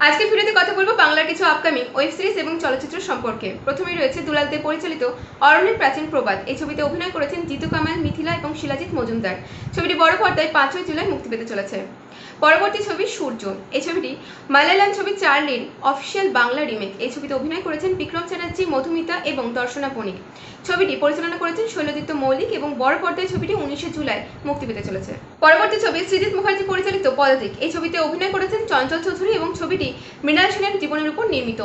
আজকে ভিডিওতে কথা বলবো বাংলার কিছু আপকামিং ওয়েব সিরিজ এবং চলচ্চিত্র সম্পর্কে। প্রথমেই রয়েছে দুলাল দে পরিচালিত অরণ্যের প্রাচীন প্রবাদ। এই ছবিতে অভিনয় করেছেন জিতু কামাল, মিথিলা এবং শিলাজিৎ মজুমদার। ছবিটি বড় পর্দায় 5ই জুলাই মুক্তি পেতে চলেছে। পরবর্তী ছবি সূর্য। এই ছবিটি মালায়ালাম ছবি চার্লির অফিসিয়াল বাংলা রিমেক। এই ছবিতে অভিনয় করেছেন বিক্রম চ্যাটার্জি, মধুমিতা এবং দর্শনা বণিক। ছবিটি পরিচালনা করেছেন শৈলজিৎ মৌলিক এবং বড় পর্দায় ছবিটি 19শে জুলাই মুক্তি পেতে চলেছে। পরবর্তী ছবি সৃজিত মুখার্জি পরিচালিত পদাতিক। এই ছবিতে অভিনয় করেছেন চঞ্চল চৌধুরী এবং ছবিটি মৃণাল সেনের জীবনের উপর নির্মিত।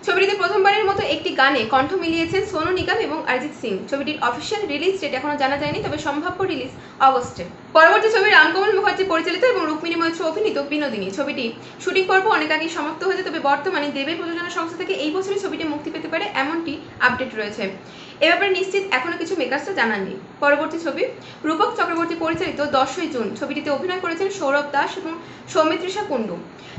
ছবিটিতে প্রথমবারের মতো একটি গানে কণ্ঠ মিলিয়েছেন সোনু নিগম এবং অরিজিৎ সিং। ছবিটির অফিসিয়াল রিলিজ ডেট এখনো জানা যায়নি, তবে সম্ভাব্য রিলিজ অগস্টে। পরবর্তী ছবি রামকমল মুখার্জি পরিচালিত এবং রুক্মিণী মৈত্র অভিনীত বিনোদিনী। ছবিটি শুটিং পর্ব অনেক আগেই সমাপ্ত হয়েছে, তবে বর্তমানে দেবের প্রযোজনা সংস্থা থেকে এই বছরই ছবিটি মুক্তি পেতে পারে এমনটি আপডেট রয়েছে। এ ব্যাপারে নিশ্চিত এখনো কিছু মেকার্সরা জানাননি। পরবর্তী ছবি রূপক চক্রবর্তী পরিচালিত 10ই জুন। ছবিটিতে অভিনয় করেছেন সৌরভ দাস এবং সৌমিত্রিষা কুণ্ডু।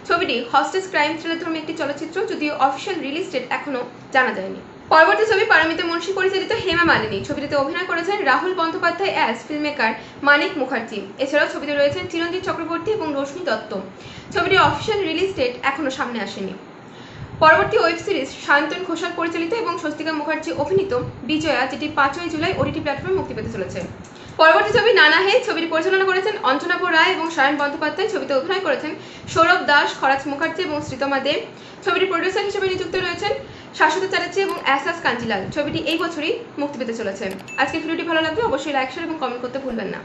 ছবিটি হস্টেজ ক্রাইম থ্রিলার ধর্মী একটি চলচ্চিত্র, যদিও অফিসিয়াল রিলিজ ডেট এখনো জানা যায়নি। পরবর্তী ছবি পারমিতা মুন্সি পরিচালিত হেমা মালিনী। ছবিটিতে অভিনয় করেছেন রাহুল বন্দ্যোপাধ্যায় অ্যাজ ফিল্মমেকার মানিক মুখার্জি। এছাড়াও ছবিতে রয়েছেন চিরঞ্জিত চক্রবর্তী এবং রশ্মি দত্ত। ছবিটির অফিসিয়াল রিলিজ ডেট এখনো সামনে আসেনি। পরবর্তী ওয়েব সিরিজ সায়ন্তন ঘোষাল পরিচালিত এবং স্বস্তিকা মুখার্জি অভিনীত বিজয়া, যেটি 5ই জুলাই ওটিটি প্ল্যাটফর্মে মুক্তি পেতে চলেছে। পরবর্তী ছবি নানা হে। ছবিটি পরিচালনা করেছেন অঞ্জনাভ রায় এবং সায়ন বন্দ্যোপাধ্যায়। ছবিতে অভিনয় করেছেন সৌরভ দাস, খরাজ মুখার্জি এবং শ্রীতমা দেব। ছবিটির প্রডিউসার হিসেবে নিযুক্ত রয়েছেন শাশ্বত চ্যাটার্জি এবং এহসাস কাঞ্জিলাল। ছবিটি এই বছরই মুক্তি পেতে চলেছে। আজকের ভিডিওটি ভালো লাগলে অবশ্যই লাইক, শেয়ার এবং কমেন্ট করতে ভুলবেন না।